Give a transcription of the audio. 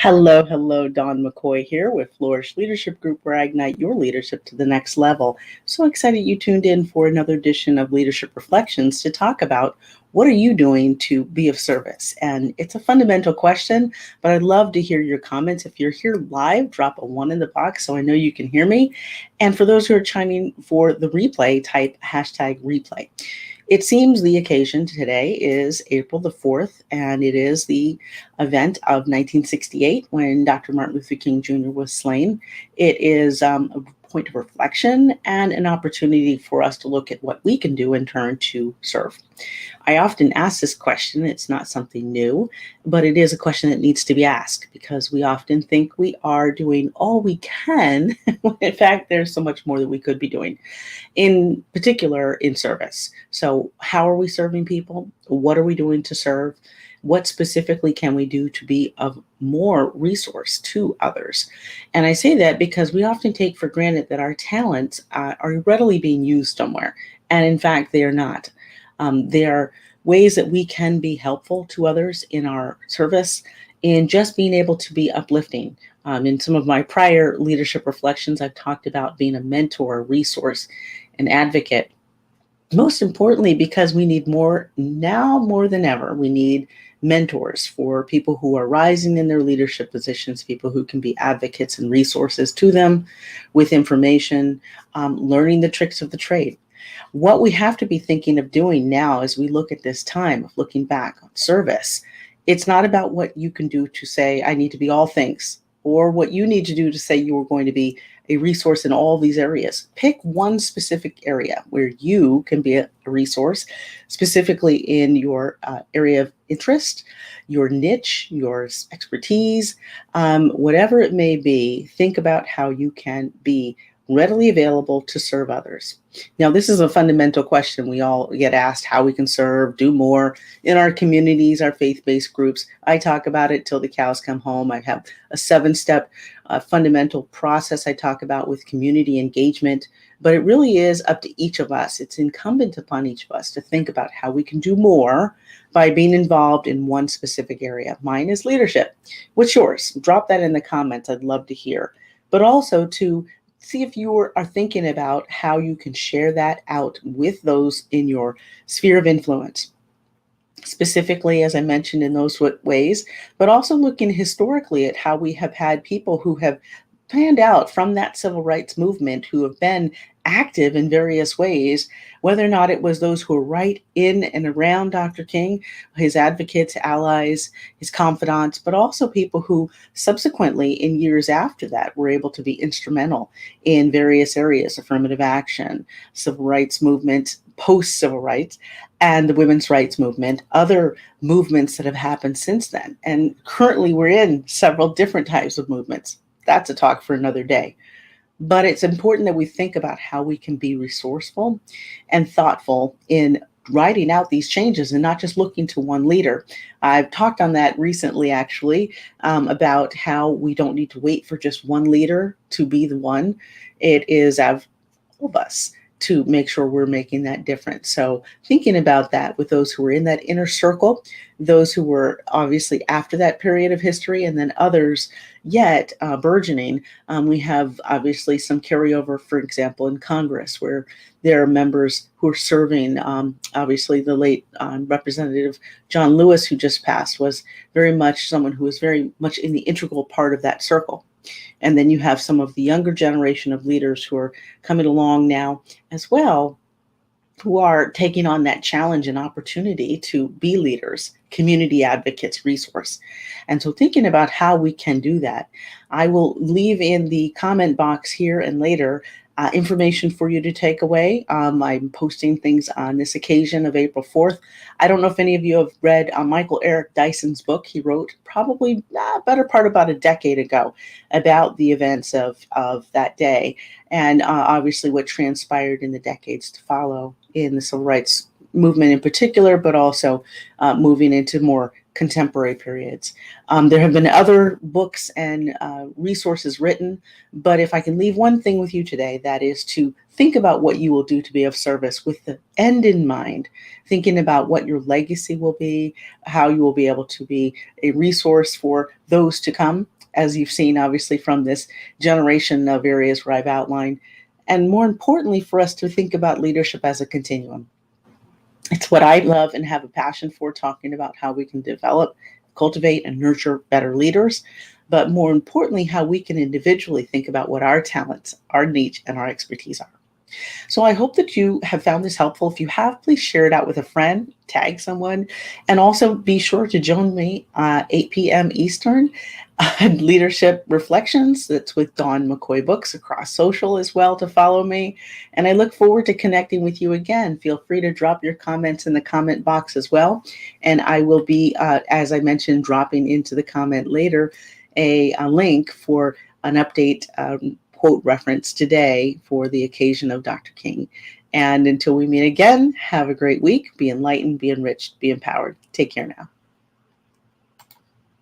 Hello, hello, Don McCoy here with Flourish Leadership Group, where I ignite your leadership to the next level. So excited you tuned in for another edition of Leadership Reflections to talk about what are you doing to be of service? And it's a fundamental question, but I'd love to hear your comments. If you're here live, drop a one in the box so I know you can hear me. And for those who are chiming for the replay, type hashtag replay. It seems the occasion today is April the 4th, and it is the event of 1968 when Dr. Martin Luther King Jr. was slain. It is a point of reflection and an opportunity for us to look at what we can do in turn to serve. I often ask this question. It's not something new, but it is a question that needs to be asked because we often think we are doing all we can. In fact, there's so much more that we could be doing, in particular in service. So how are we serving people? What are we doing to serve? What specifically can we do to be of more resource to others? And I say that because we often take for granted that our talents are readily being used somewhere. And in fact, they are not. They are ways that we can be helpful to others in our service, in just being able to be uplifting. In some of my prior leadership reflections, I've talked about being a mentor, a resource, an advocate. Most importantly, because we need more now more than ever, we need mentors for people who are rising in their leadership positions, people who can be advocates and resources to them with information, learning the tricks of the trade. What we have to be thinking of doing now as we look at this time of looking back on service, it's not about what you can do to say, I need to be all things, or what you need to do to say you are going to be a resource in all these areas. Pick one specific area where you can be a resource, specifically in your area of interest, your niche, your expertise, whatever it may be. Think about how you can be readily available to serve others. Now, this is a fundamental question we all get asked, how we can serve, do more in our communities, our faith-based groups. I talk about it till the cows come home. I have a 7-step fundamental process I talk about with community engagement, but it really is up to each of us. It's incumbent upon each of us to think about how we can do more by being involved in one specific area. Mine is leadership. What's yours? Drop that in the comments. I'd love to hear. But also to see if you are thinking about how you can share that out with those in your sphere of influence. Specifically, as I mentioned, in those ways, but also looking historically at how we have had people who have panned out from that civil rights movement who have been active in various ways, whether or not it was those who were right in and around Dr. King, his advocates, allies, his confidants, but also people who subsequently in years after that were able to be instrumental in various areas, affirmative action, civil rights movement, post-civil rights, and the women's rights movement, other movements that have happened since then. And currently we're in several different types of movements. That's a talk for another day. But it's important that we think about how we can be resourceful and thoughtful in writing out these changes and not just looking to one leader. I've talked on that recently, actually, about how we don't need to wait for just one leader to be the one. It is of all of us to make sure we're making that difference. So thinking about that with those who were in that inner circle, those who were obviously after that period of history, and then others yet burgeoning. We have obviously some carryover, for example, in Congress, where there are members who are serving. Obviously, the late Representative John Lewis, who just passed, was very much someone who was very much in the integral part of that circle. And then you have some of the younger generation of leaders who are coming along now as well, who are taking on that challenge and opportunity to be leaders, community advocates, resource. And so thinking about how we can do that, I will leave in the comment box here and later information for you to take away. I'm posting things on this occasion of April 4th. I don't know if any of you have read Michael Eric Dyson's book. He wrote probably better part about a decade ago about the events of that day, and obviously what transpired in the decades to follow in the civil rights movement in particular, but also moving into more contemporary periods. There have been other books and resources written, but if I can leave one thing with you today, that is to think about what you will do to be of service with the end in mind, thinking about what your legacy will be, how you will be able to be a resource for those to come, as you've seen, obviously, from this generation of areas where I've outlined. And more importantly, for us to think about leadership as a continuum. It's what I love and have a passion for, talking about how we can develop, cultivate, and nurture better leaders. But more importantly, how we can individually think about what our talents, our niche, and our expertise are. So I hope that you have found this helpful. If you have, please share it out with a friend, tag someone, and also be sure to join me 8 p.m. Eastern on Leadership Reflections. That's with Dawn McCoy Books across social as well to follow me. And I look forward to connecting with you again. Feel free to drop your comments in the comment box as well. And I will be, as I mentioned, dropping into the comment later a link for an update quote reference today for the occasion of Dr. King. And until we meet again, have a great week. Be enlightened, be enriched, be empowered. Take care now.